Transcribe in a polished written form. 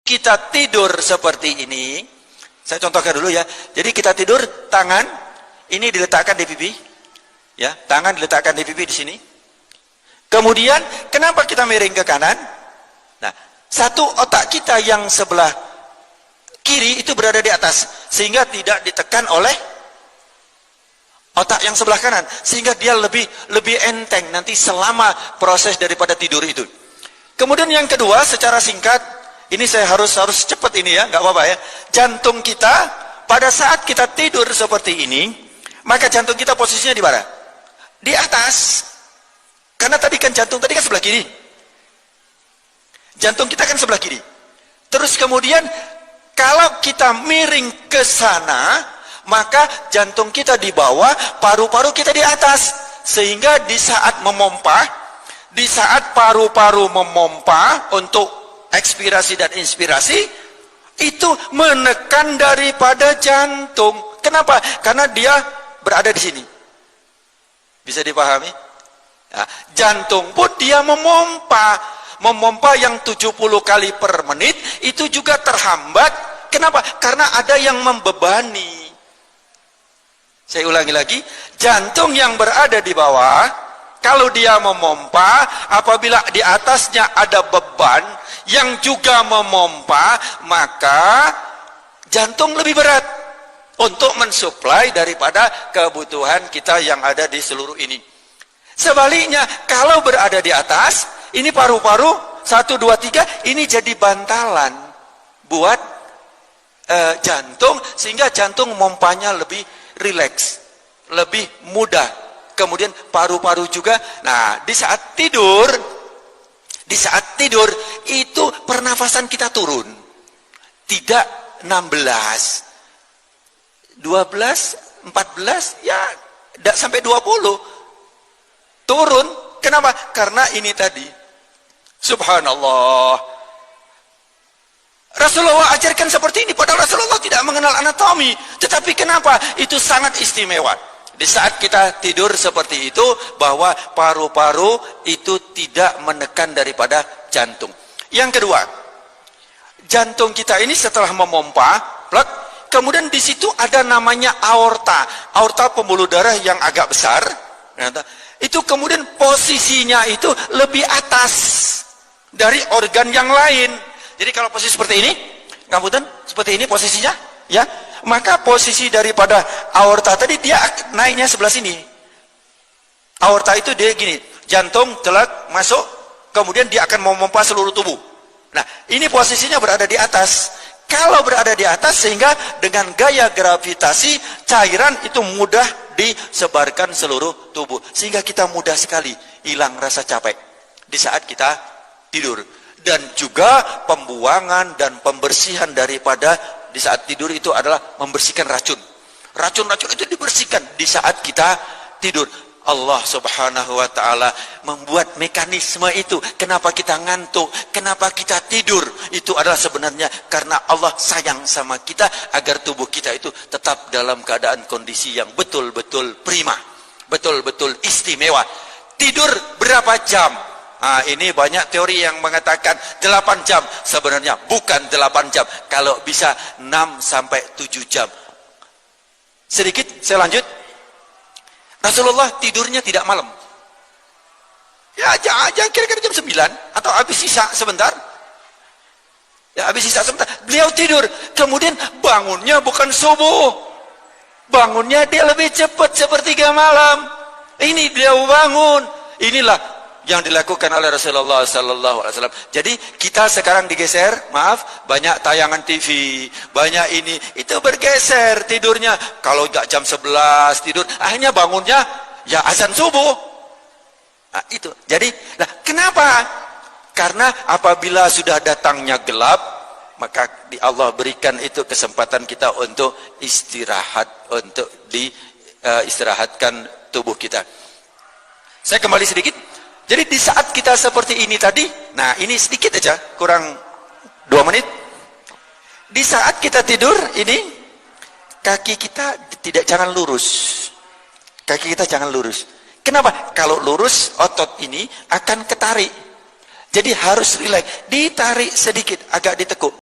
kita tidur seperti ini, saya contohkan dulu ya. Jadi kita tidur, tangan ini diletakkan di pipi, ya, tangan diletakkan di pipi di sini. Kemudian kenapa kita miring ke kanan? Nah, satu otak kita yang sebelah kiri itu berada di atas, sehingga tidak ditekan oleh otak yang sebelah kanan, sehingga dia lebih enteng nanti selama proses daripada tidur itu. Kemudian yang kedua, secara singkat, ini saya harus cepat ini ya, nggak apa-apa ya. Jantung kita pada saat kita tidur seperti ini, maka jantung kita posisinya di mana? Di atas. Karena tadi kan jantung tadi kan sebelah kiri. Jantung kita kan sebelah kiri. Terus kemudian kalau kita miring ke sana, maka jantung kita di bawah, paru-paru kita di atas. Sehingga di saat memompa, di saat paru-paru memompa untuk ekspirasi dan inspirasi, itu menekan daripada jantung. Kenapa? Karena dia berada di sini. Bisa dipahami? Nah, jantung pun dia memompa yang 70 kali per menit, itu juga terhambat. Kenapa? Karena ada yang membebani. Saya ulangi lagi, jantung yang berada di bawah, kalau dia memompa, apabila di atasnya ada beban yang juga memompa, maka jantung lebih berat untuk mensuplai daripada kebutuhan kita yang ada di seluruh ini. Sebaliknya, kalau berada di atas, ini paru-paru 1, 2, 3, ini jadi bantalan buat jantung, sehingga jantung memompanya lebih rileks, lebih mudah. Kemudian paru-paru juga. Nah, di saat tidur itu pernafasan kita turun. Tidak 16, 12, 14, ya tidak sampai 20. Turun. Kenapa? Karena ini tadi. Subhanallah. Rasulullah ajarkan seperti ini, padahal Rasulullah tidak mengenal anatomi. Tetapi kenapa? Itu sangat istimewa. Di saat kita tidur seperti itu, bahwa paru-paru itu tidak menekan daripada jantung. Yang kedua, jantung kita ini setelah memompa, plek, kemudian di situ ada namanya aorta. Aorta pembuluh darah yang agak besar. Itu kemudian posisinya itu lebih atas dari organ yang lain. Jadi kalau posisi seperti ini, ngapunten, seperti ini posisinya, ya, maka posisi daripada aorta tadi dia naiknya sebelah sini. Aorta itu dia gini, jantung telak masuk, kemudian dia akan memompa seluruh tubuh. Nah, ini posisinya berada di atas. Kalau berada di atas, sehingga dengan gaya gravitasi cairan itu mudah disebarkan seluruh tubuh, sehingga kita mudah sekali hilang rasa capek di saat kita tidur. Dan juga pembuangan dan pembersihan daripada di saat tidur itu adalah membersihkan racun. Racun-racun itu dibersihkan di saat kita tidur. Allah subhanahu wa ta'ala membuat mekanisme itu. Kenapa kita ngantuk? Kenapa kita tidur? Itu adalah sebenarnya karena Allah sayang sama kita, agar tubuh kita itu tetap dalam keadaan kondisi yang betul-betul prima, betul-betul istimewa. Tidur berapa jam? Nah, ini banyak teori yang mengatakan 8 jam. Sebenarnya bukan 8 jam. Kalau bisa 6 sampai 7 jam. Sedikit saya lanjut. Rasulullah tidurnya tidak malam. Ya, jangan kira-kira jam 9 atau habis sisa sebentar. Ya, habis sisa sebentar. Beliau tidur, kemudian bangunnya bukan subuh. Bangunnya dia lebih cepat, sepertiga malam. Ini beliau bangun. Inilah yang dilakukan oleh Rasulullah sallallahu alaihi wasallam. Jadi kita sekarang digeser, maaf, banyak tayangan TV, banyak ini, itu bergeser tidurnya. Kalau enggak jam 11 tidur, akhirnya bangunnya ya azan subuh. Nah, itu. Jadi, nah, kenapa? Karena apabila sudah datangnya gelap, maka Allah berikan itu kesempatan kita untuk istirahat, untuk istirahatkan tubuh kita. Saya kembali sedikit. Jadi di saat kita seperti ini tadi, nah ini sedikit aja, kurang 2 menit. Di saat kita tidur ini, kaki kita jangan lurus. Kaki kita jangan lurus. Kenapa? Kalau lurus, otot ini akan ketarik. Jadi harus rileks, ditarik sedikit, agak ditekuk.